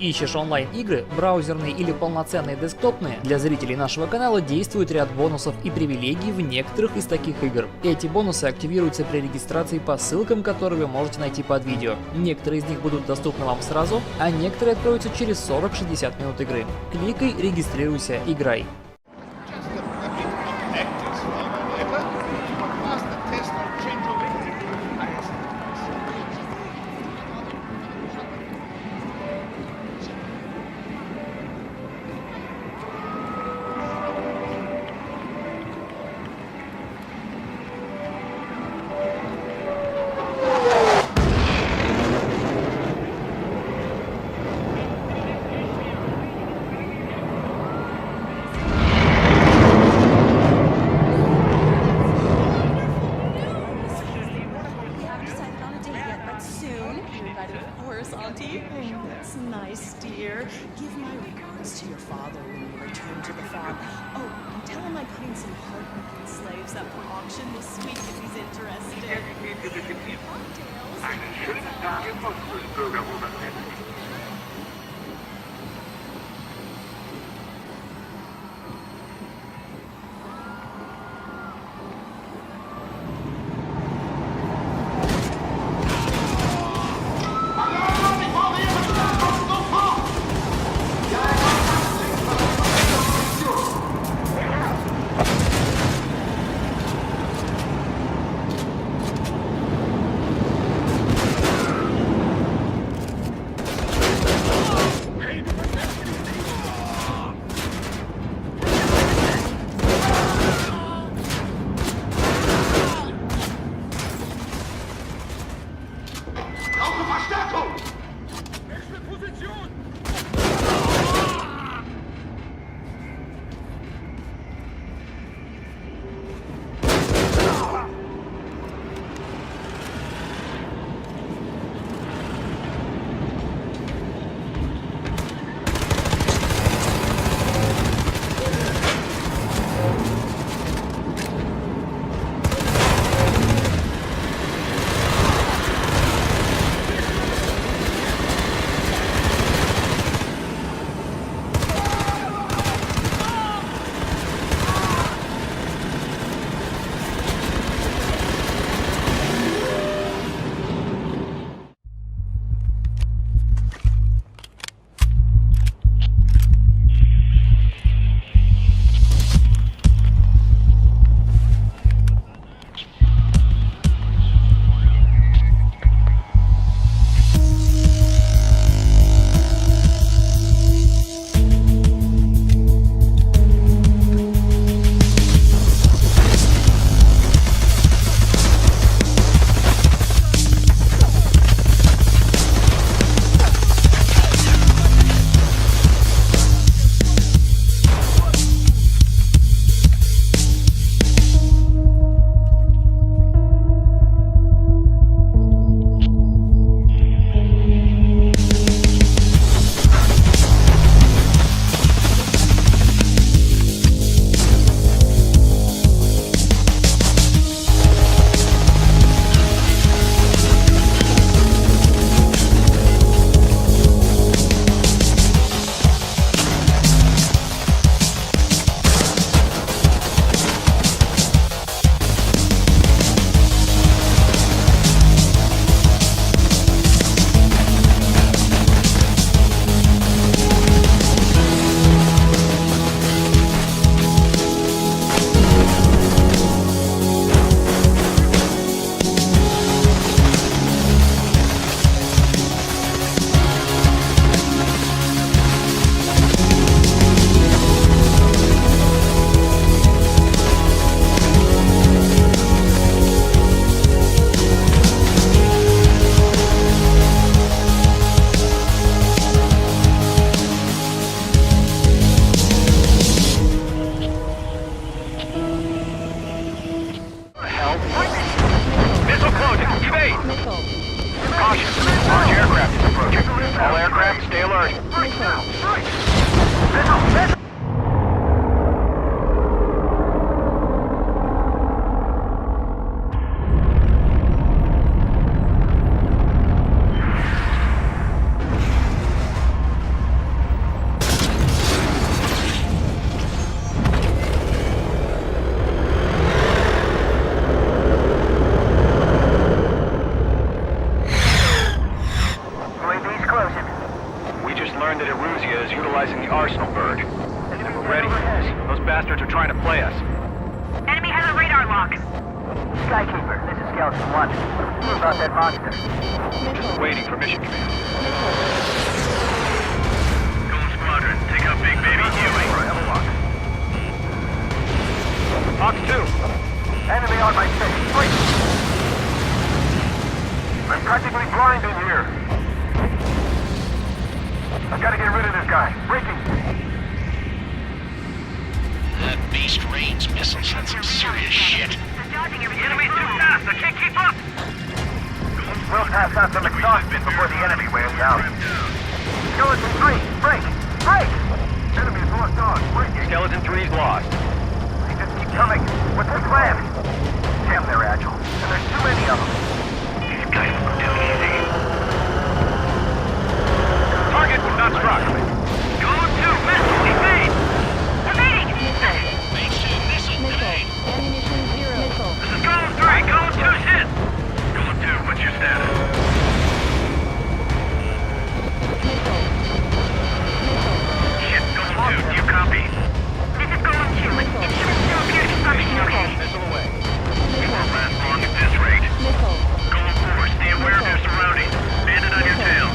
Ищешь онлайн-игры, браузерные или полноценные десктопные? Для зрителей нашего канала действует ряд бонусов и привилегий в некоторых из таких игр. Эти бонусы активируются при регистрации по ссылкам, которые вы можете найти под видео. Некоторые из них будут доступны вам сразу, а некоторые откроются через 40-60 минут игры. Кликай, регистрируйся, играй. Skykeeper, this is Skeleton 1. What about that monster? Waiting for mission command. Gold Squadron, take up Big Baby Huey. Have a look. Fox 2. Enemy on my 6. Wait! I'm practically blind in here. I've got to get rid of this guy. Breaking. That beast rains missiles. That's some serious shit. The enemy's too fast. I can't keep up. We'll pass out some exhaust before the enemy wears out. Skeleton 3, break! Break! Enemy's lost dog, breaking. Skeleton 3's lost. They just keep coming. What's the plan? Damn, they're agile. And there's too many of them. These guys were too easy. Target was not struck. Gold 2, missile, evade! Evading! Phase 2 missile grenade. Ammunition 0. Missile. This is Gold 3, Gold 2's hit! Gold 2, what's your status? Missile. Shit, Gold 2, do you copy? This is Gold 2. Instruments still appear to be functioning okay. Missile away. We won't last long at this rate. Missile. Gold 4, stay aware of your surroundings. Bandit on your tail.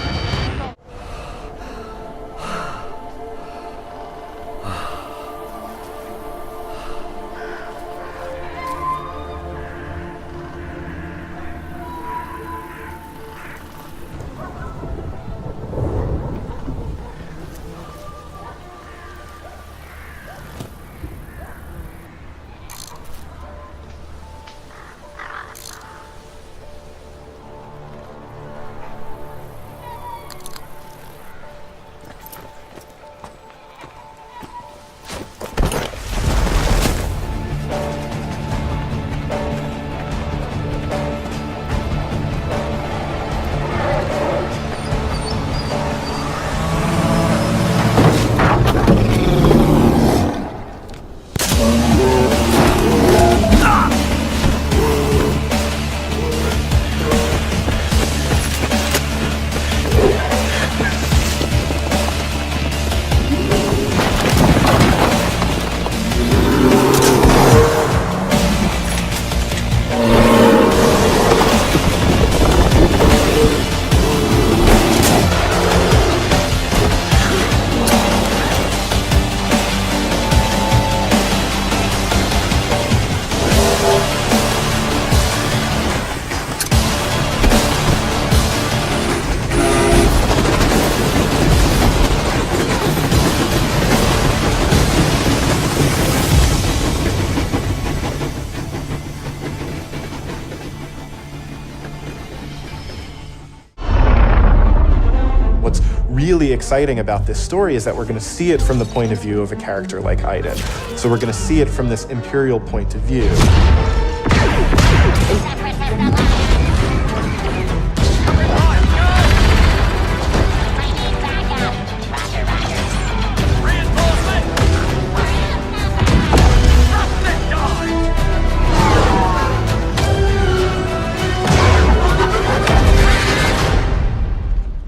really exciting about this story is that we're going to see it from the point of view of a character like Aiden. So we're going to see it from this Imperial point of view.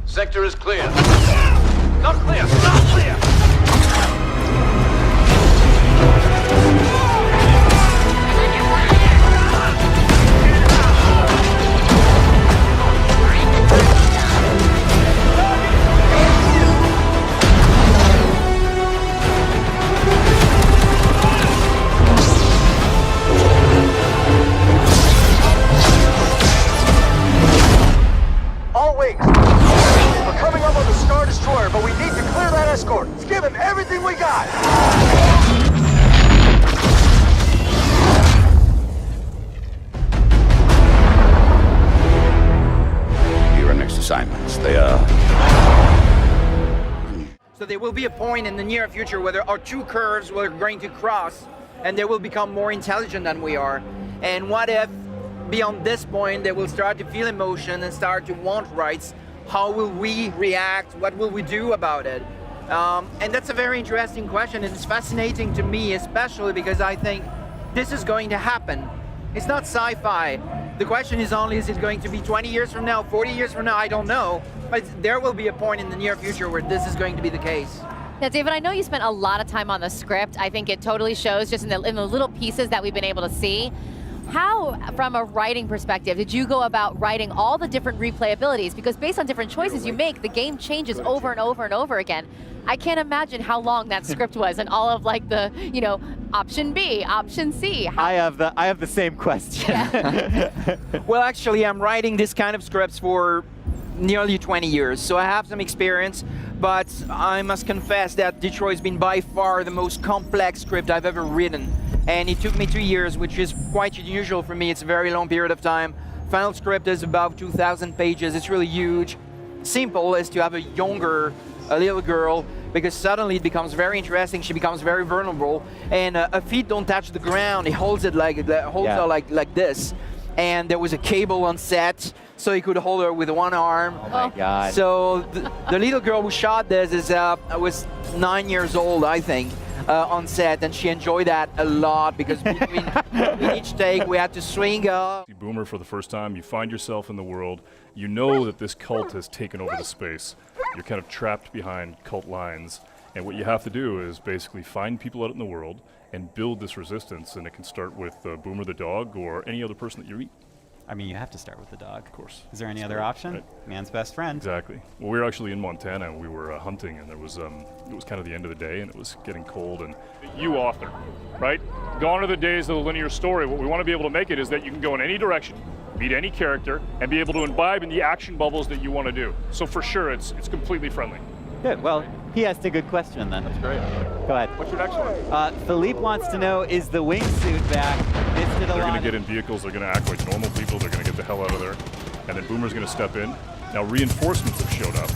Sector is clear. Not clear! Not clear! All wings! We're coming up on the Star Destroyer, but we need to clear that escort. Let's give him everything we got! Your next assignments, they are... So there will be a point in the near future where there are two curves we're going to cross, and they will become more intelligent than we are. And what if, beyond this point, they will start to feel emotion and start to want rights? How will we react? What will we do about it? And that's a very interesting question, and it's fascinating to me, especially because I think this is going to happen. It's not sci-fi. The question is only, is it going to be 20 years from now, 40 years from now? I don't know. But there will be a point in the near future where this is going to be the case. Now, David, I know you spent a lot of time on the script. I think it totally shows just in the little pieces that we've been able to see. How, from a writing perspective, did you go about writing all the different replayabilities? Because based on different choices you make, the game changes over and over and over again. I can't imagine how long that script was and all of like the, you know, option B, option C. I have the same question. Yeah. Well, actually, I'm writing this kind of scripts for nearly 20 years, so I have some experience, but I must confess that Detroit's been by far the most complex script I've ever written. And it took me 2 years, which is quite unusual for me. It's a very long period of time. Final script is about 2,000 pages. It's really huge. Simple is to have a little girl, because suddenly it becomes very interesting. She becomes very vulnerable, and her feet don't touch the ground. He holds it her like this. And there was a cable on set, so he could hold her with one arm. Oh my God. So the little girl who shot this was 9 years old, I think. On set, and she enjoyed that a lot because between each take we had to swing up. You Boomer for the first time, you find yourself in the world, you know that this cult has taken over the space. You're kind of trapped behind cult lines, and what you have to do is basically find people out in the world and build this resistance, and it can start with Boomer the dog or any other person that you eat. I mean, you have to start with the dog. Of course. Is there any other option? Right. Man's best friend. Exactly. Well, we were actually in Montana. We were hunting, and there was it was kind of the end of the day, and it was getting cold. And You author, right? Gone are the days of the linear story. What we want to be able to make it is that you can go in any direction, meet any character, and be able to imbibe in the action bubbles that you want to do. So for sure, it's completely friendly. Good. Well, he asked a good question then. That's great. Go ahead. What's your next one? Philippe wants to know, is the wingsuit back? They're going to get in vehicles, they're going to act like normal people, they're going to get the hell out of there, and then Boomer's going to step in. Now reinforcements have showed up.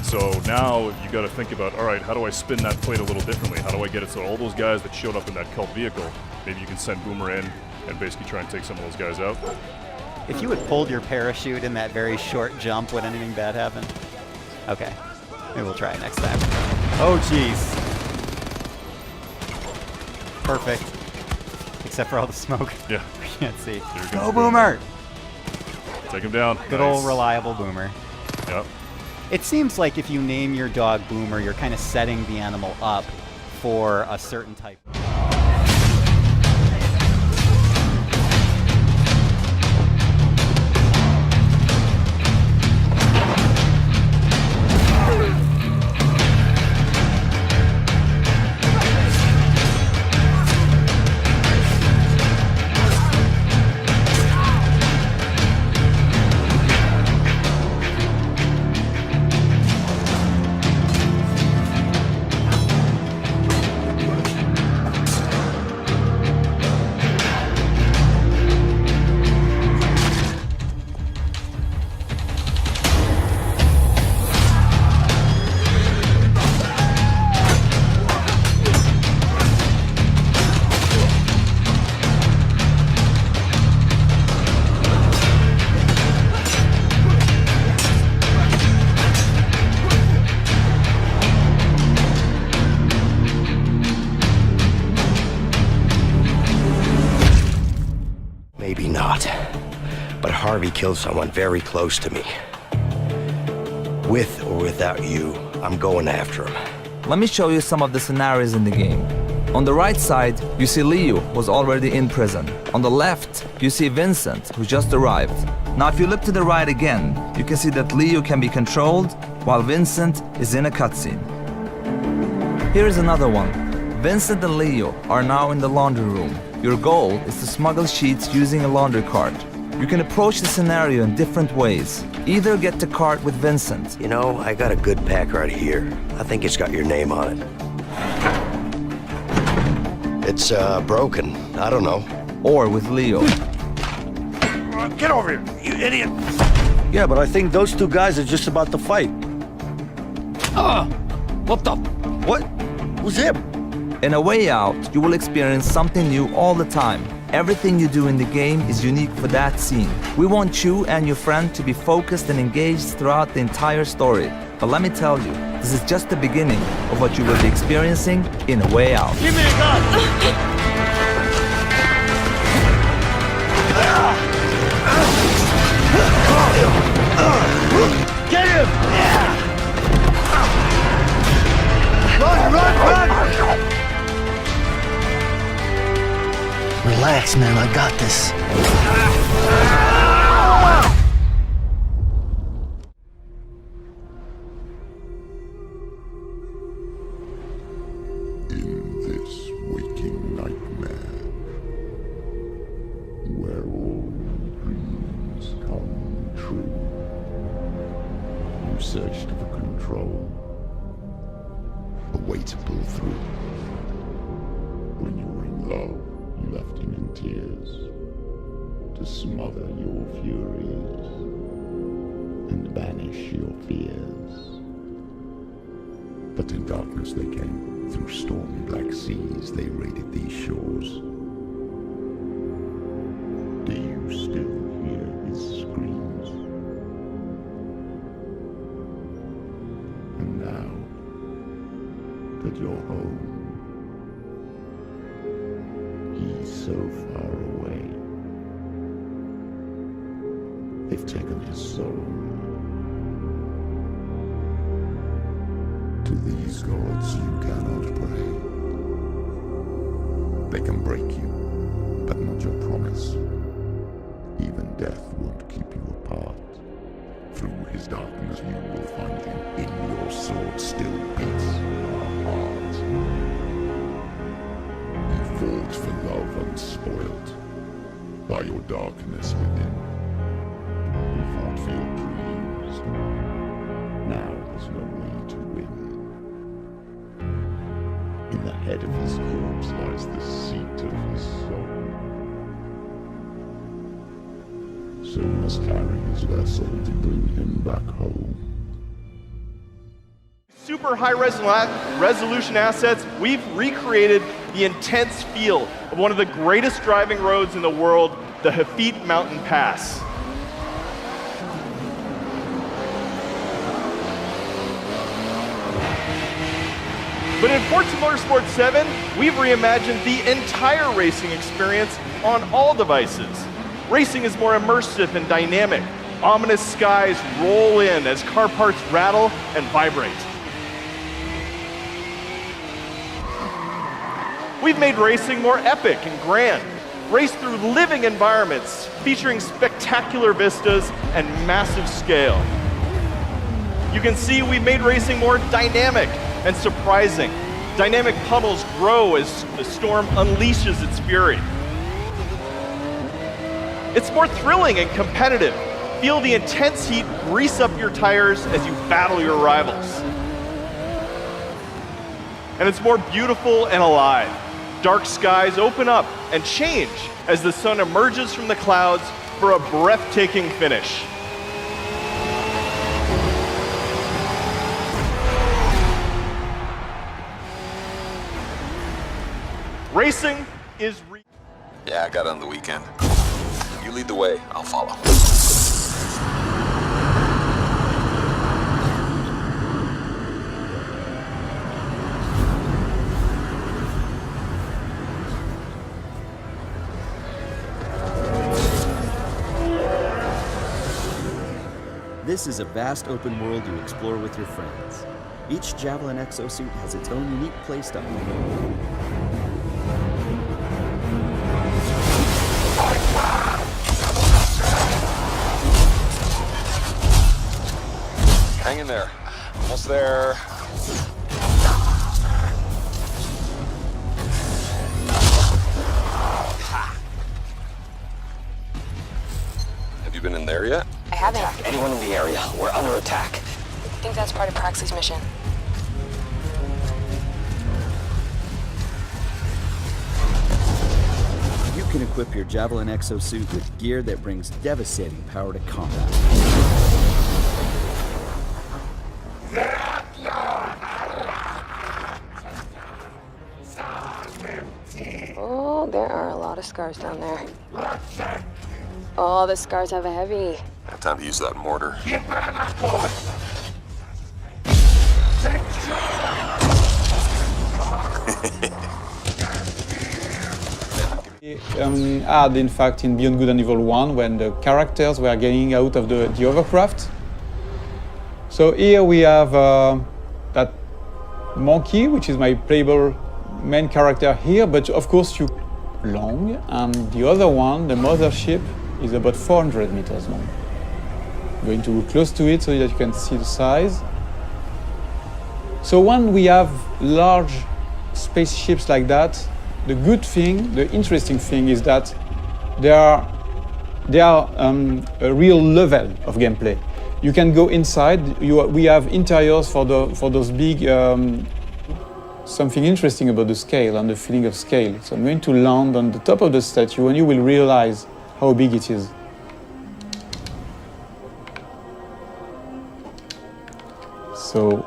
So now you got to think about, all right, how do I spin that plate a little differently? How do I get it so all those guys that showed up in that cult vehicle, maybe you can send Boomer in and basically try and take some of those guys out. If you had pulled your parachute in that very short jump, would anything bad happen? Okay. Maybe we'll try it next time. Oh, jeez. Perfect. Except for all the smoke. Yeah. We can't see. Go, Boomer! Take him down. Good Nice. old reliable Boomer. Yep. It seems like if you name your dog Boomer, you're kind of setting the animal up for a certain type. Maybe not, but Harvey killed someone very close to me. With or without you, I'm going after him. Let me show you some of the scenarios in the game. On the right side, you see Leo, who's already in prison. On the left, you see Vincent, who just arrived. Now if you look to the right again, you can see that Leo can be controlled, while Vincent is in a cutscene. Here is another one. Vincent and Leo are now in the laundry room. Your goal is to smuggle sheets using a laundry cart. You can approach the scenario in different ways. Either get the cart with Vincent. You know, I got a good pack right here. I think it's got your name on it. It's broken. I don't know. Or with Leo. Get over here, you idiot! Yeah, but I think those two guys are just about to fight. What the? What? Who's him? In A Way Out, you will experience something new all the time. Everything you do in the game is unique for that scene. We want you and your friend to be focused and engaged throughout the entire story. But let me tell you, this is just the beginning of what you will be experiencing in A Way Out. Give me a gun! Get him! Run, run, run! Relax. Relax, man, I got this. In this waking nightmare, where all dreams come true, you searched for control, a way to pull through. When you were in love, you left him in tears, to smother your furies and banish your fears. But in darkness they came, through stormy black seas they raided these shores. Do you still hear his screams? And now that you're home, he's so far away. They've taken his soul. To these gods you cannot pray. They can break you, but not your promise. Even death won't keep you apart. Through his darkness you will find him. In your sword still beats your heart. You fought for love unspoilt by your darkness within. You fought for your dreams. Now there's no way to win. In the head of his corpse lies the seat of his soul. So you must carry his vessel to bring him back home. Super high resolution assets, we've recreated the intense feel of one of the greatest driving roads in the world, the Hafit Mountain Pass. But in Forza Motorsport 7, we've reimagined the entire racing experience on all devices. Racing is more immersive and dynamic. Ominous skies roll in as car parts rattle and vibrate. We've made racing more epic and grand. Race through living environments featuring spectacular vistas and massive scale. You can see we've made racing more dynamic and surprising. Dynamic puddles grow as the storm unleashes its fury. It's more thrilling and competitive. Feel the intense heat grease up your tires as you battle your rivals. And it's more beautiful and alive. Dark skies open up and change as the sun emerges from the clouds for a breathtaking finish. Racing is Yeah, I got it on the weekend. You lead the way, I'll follow. This is a vast open world you explore with your friends. Each Javelin exosuit has its own unique playstyle. Hang in there. Almost there. Have you been in there yet? I haven't. Attack anyone in the area. We're under attack. I think that's part of Praxley's mission. You can equip your Javelin exosuit with gear that brings devastating power to combat. Oh, there are a lot of scars down there. Oh, the scars have a heavy. Time to use that mortar. Had in fact in Beyond Good and Evil 1 when the characters were getting out of the overcraft. So here we have that monkey, which is my playable main character here, but of course you long, and the other one, the mothership, is about 400 meters long. I'm going to go close to it so that you can see the size. So when we have large spaceships like that, the good thing, the interesting thing is that they are a real level of gameplay. You can go inside. We have interiors for those big. Something interesting about the scale and the feeling of scale. So I'm going to land on the top of the statue, and you will realize how big it is. So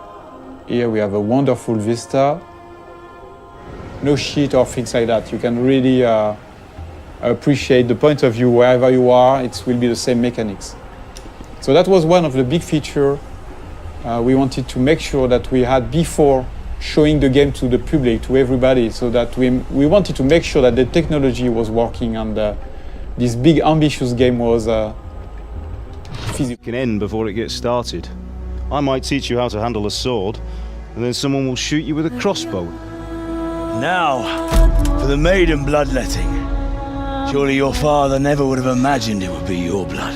here we have a wonderful vista. No shit or things like that. You can really appreciate the point of view wherever you are. It will be the same mechanics. So that was one of the big features we wanted to make sure that we had before showing the game to the public, to everybody, so that we wanted to make sure that the technology was working and this big ambitious game was physical. Can end before it gets started. I might teach you how to handle a sword, and then someone will shoot you with a crossbow. Now, for the maiden bloodletting. Surely your father never would have imagined it would be your blood.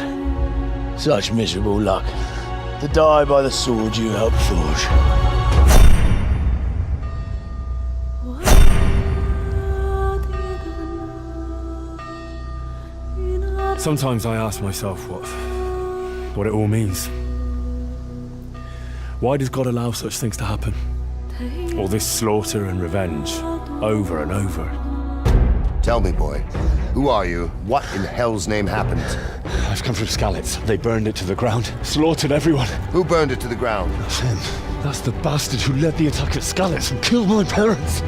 Such miserable luck, to die by the sword you helped forge. Sometimes I ask myself what it all means. Why does God allow such things to happen? All this slaughter and revenge, over and over. Tell me, boy, who are you? What in hell's name happened? I've come from Skalitz. They burned it to the ground, slaughtered everyone. Who burned it to the ground? That's him. That's the bastard who led the attack at Skalitz and killed my parents.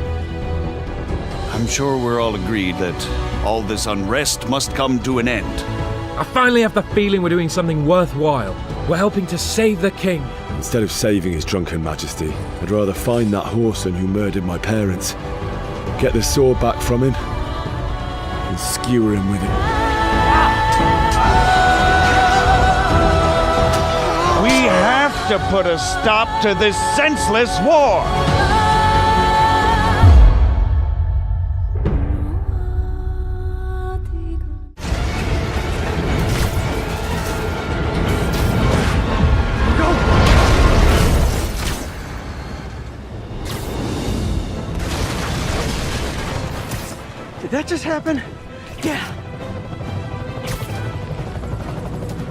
I'm sure we're all agreed that all this unrest must come to an end. I finally have the feeling we're doing something worthwhile. We're helping to save the king. Instead of saving his drunken majesty, I'd rather find that whoreson who murdered my parents, get the sword back from him, and skewer him with it. We have to put a stop to this senseless war! Did that just happen? Yeah.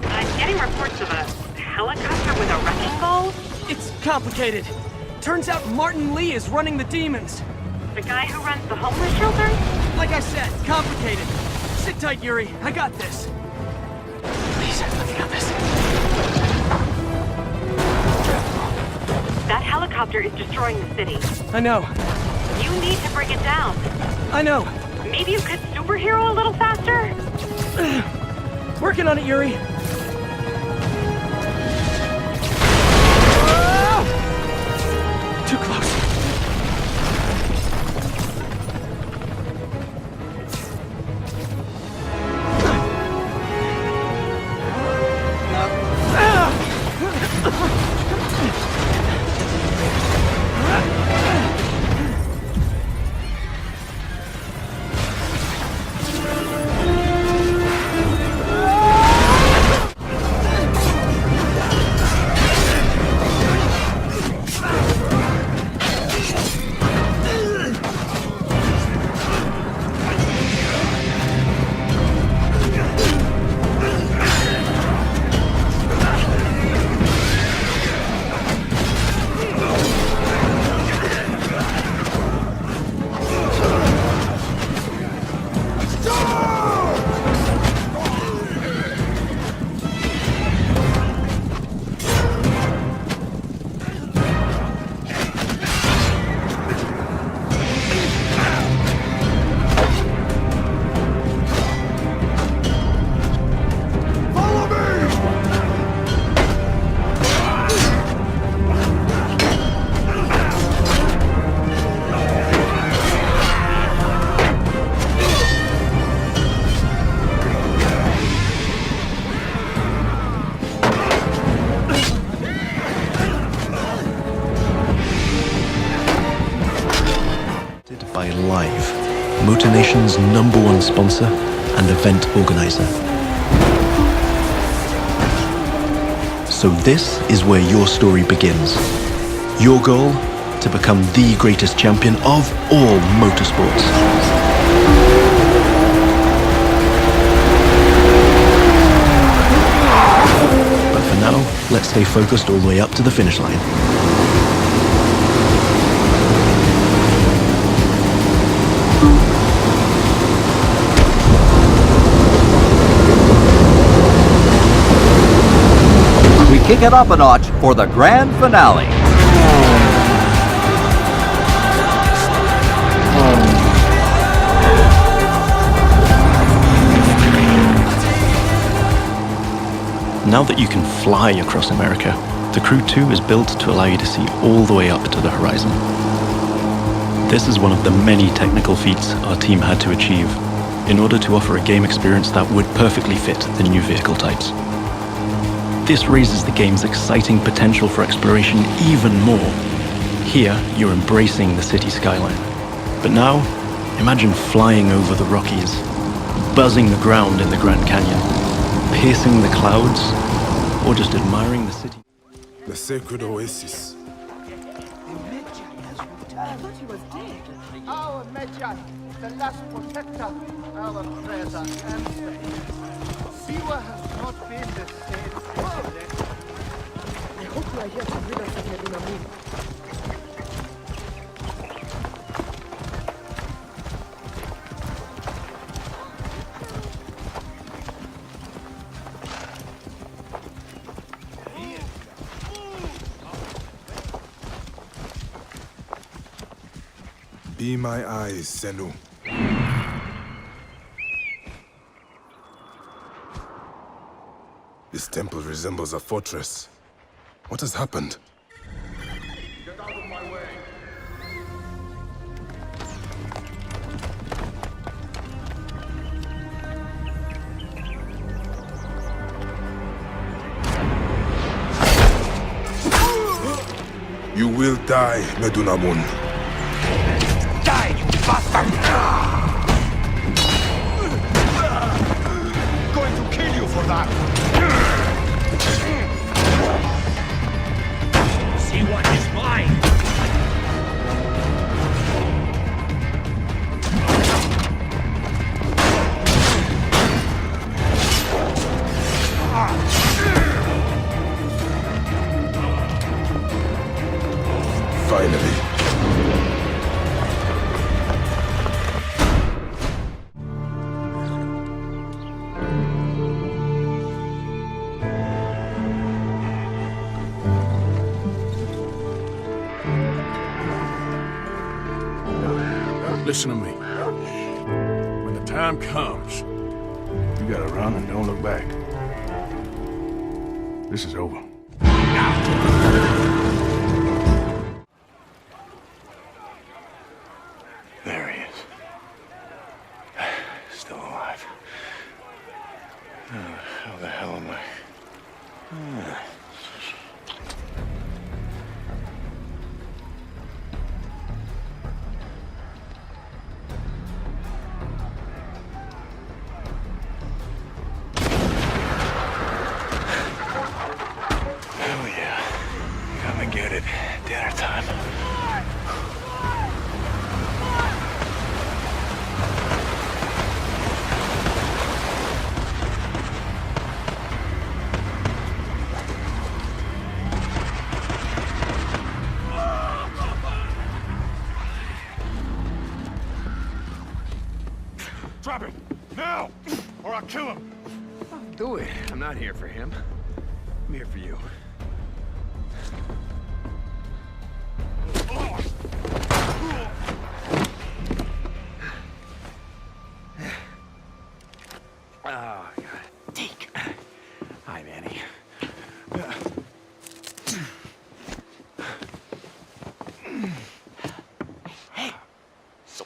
I'm getting reports of a helicopter with a wrecking ball. It's complicated. Turns out Martin Lee is running the demons. The guy who runs the homeless shelter? Like I said, complicated. Sit tight, Yuri. I got this. Please, let me got this. That helicopter is destroying the city. I know. You need to bring it down. I know. Maybe you could superhero a little faster? Working on it, Yuri. Too close. Motor Nation's #1 sponsor and event organizer. So this is where your story begins. Your goal? To become the greatest champion of all motorsports. But for now, let's stay focused all the way up to the finish line. We kick it up a notch for the grand finale. Now that you can fly across America, the Crew 2 is built to allow you to see all the way up to the horizon. This is one of the many technical feats our team had to achieve in order to offer a game experience that would perfectly fit the new vehicle types. This raises the game's exciting potential for exploration even more. Here, you're embracing the city skyline. But now, imagine flying over the Rockies, buzzing the ground in the Grand Canyon, piercing the clouds, or just admiring the city. The sacred oasis. Our Medjay, the last protector, our treasure and faith. Siwa has not been the same since then. I hope you are here to rid us of Medunamur. Be my eyes, Senu. This temple resembles a fortress. What has happened? Get out of my way. You will die, Medunamun. Die, you bastard! Going to kill you for that. See what is mine. Finally. Listen to me. When the time comes, you gotta run and don't look back. This is over. There he is. Still alive. How the hell am I? Hell yeah. Come and get it. Dinner time. Drop him! Now! Or I'll kill him! Do it. I'm not here for him. I'm here for you. Oh, God. Deke. Hi, Manny. Hey. So.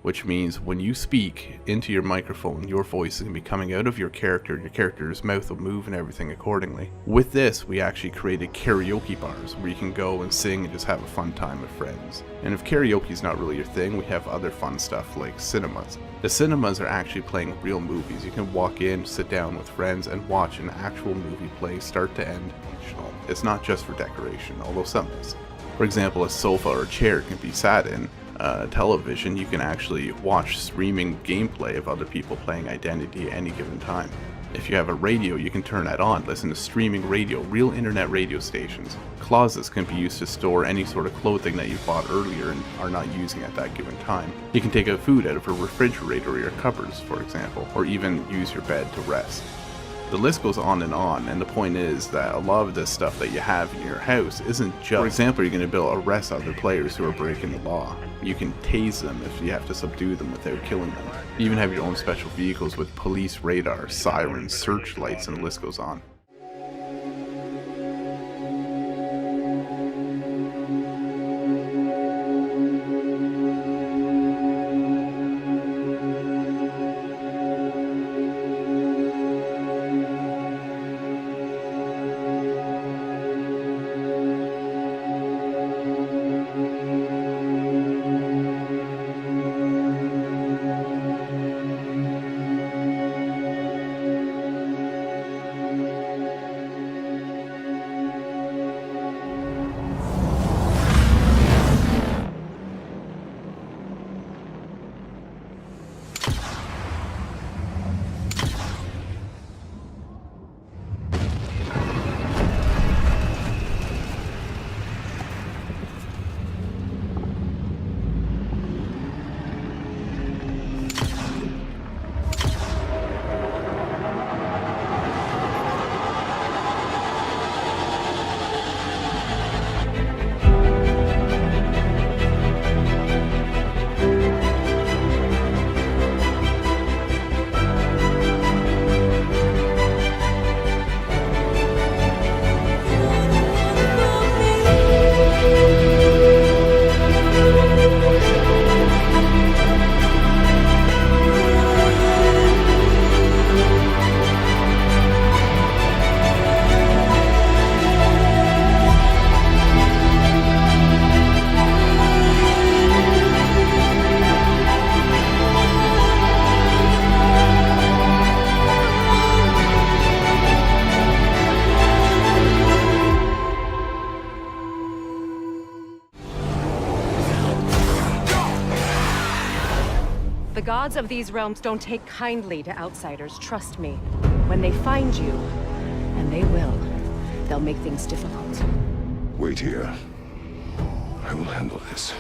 which means when you speak into your microphone, your voice is going to be coming out of your character's mouth will move and everything accordingly. With this, we actually created karaoke bars where you can go and sing and just have a fun time with friends. And if karaoke is not really your thing, we have other fun stuff like cinemas. The cinemas are actually playing real movies. You can walk in, sit down with friends, and watch an actual movie play start to end. It's not just for decoration, although some is. For example, a sofa or a chair can be sat in. Television, you can actually watch streaming gameplay of other people playing Identity at any given time. If you have a radio, you can turn that on, listen to streaming radio, real internet radio stations. Closets can be used to store any sort of clothing that you bought earlier and are not using at that given time. You can take out food out of a refrigerator or your cupboards, for example, or even use your bed to rest. The list goes on, and the point is that a lot of this stuff that you have in your house isn't just... For example, you're going to be able to arrest other players who are breaking the law. You can tase them if you have to subdue them without killing them. You even have your own special vehicles with police radar, sirens, searchlights, and the list goes on. The gods of these realms don't take kindly to outsiders, trust me. When they find you, and they will, they'll make things difficult. Wait here. I will handle this.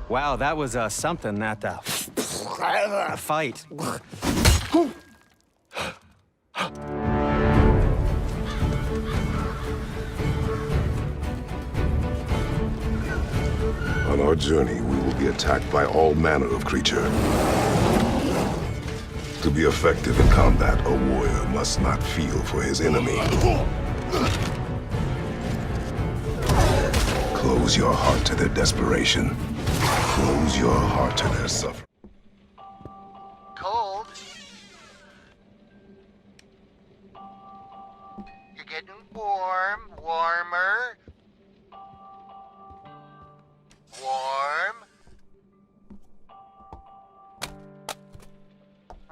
Wow, that was something, that fight. On our journey, we will be attacked by all manner of creature. To be effective in combat, a warrior must not feel for his enemy. Close your heart to their desperation. Close your heart to their suffering. Cold? You're getting warm, warmer. Warm.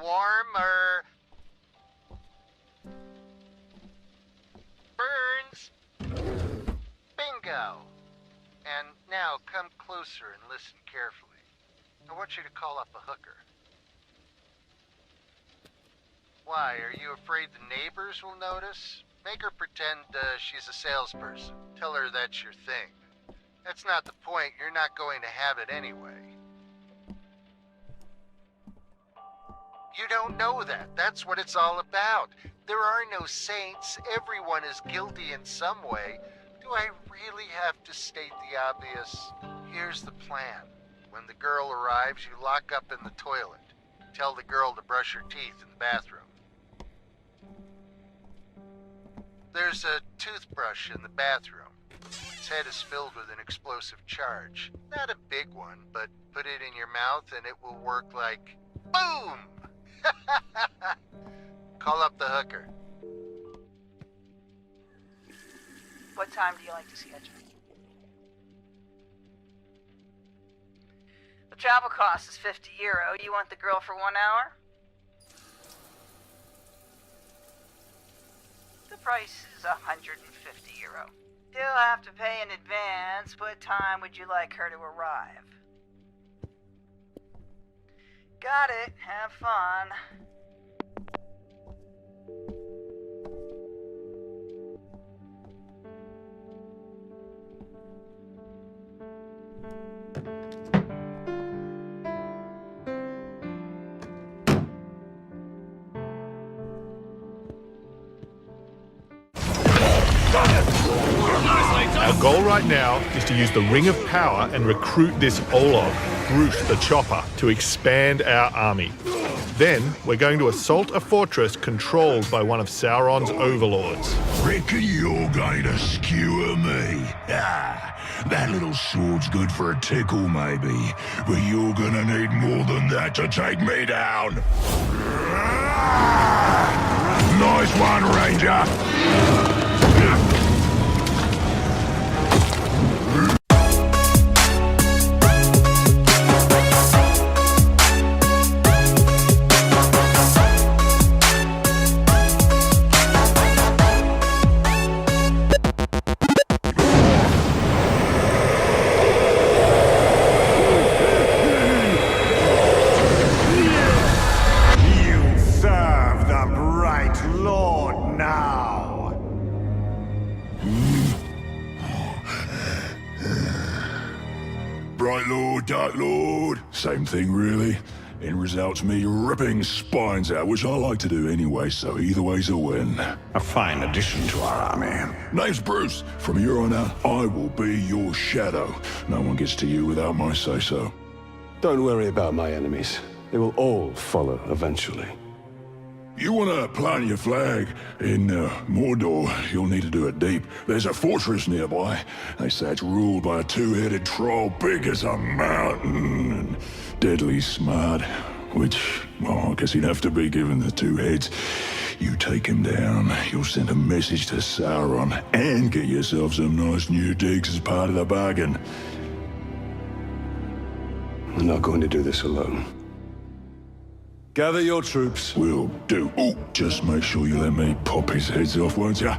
Warmer. Burns. Bingo. And now come closer and listen carefully. I want you to call up a hooker. Why, are you afraid the neighbors will notice? Make her pretend she's a salesperson. Tell her that's your thing. That's not the point. You're not going to have it anyway. You don't know that. That's what it's all about. There are no saints. Everyone is guilty in some way. Do I really have to state the obvious? Here's the plan. When the girl arrives, you lock up in the toilet. Tell the girl to brush her teeth in the bathroom. There's a toothbrush in the bathroom. Its head is filled with an explosive charge. Not a big one, but put it in your mouth and it will work like boom! Call up the hooker. What time do you like to schedule? The travel cost is €50. You want the girl for 1 hour? The price is €150. You'll have to pay in advance. What time would you like her to arrive? Got it. Have fun. Our goal right now is to use the Ring of Power and recruit this Olog, Groot the Chopper, to expand our army. Then, we're going to assault a fortress controlled by one of Sauron's overlords. Reckon you're going to skewer me? Ah, that little sword's good for a tickle, maybe, but you're gonna need more than that to take me down. Nice one, Ranger. Bright Lord, Dark Lord, same thing really. End result's me ripping spines out, which I like to do anyway, so either way's a win. A fine addition to our army. Name's Bruce. From here on out, I will be your shadow. No one gets to you without my say-so. Don't worry about my enemies. They will all follow eventually. You want to plant your flag in Mordor, you'll need to do it deep. There's a fortress nearby. They say it's ruled by a two-headed troll big as a mountain and deadly smart. Which, well, I guess he'd have to be given the two heads. You take him down, you'll send a message to Sauron and get yourself some nice new digs as part of the bargain. I'm not going to do this alone. Gather your troops. Will do. Oh, just make sure you let me pop his heads off, won't ya?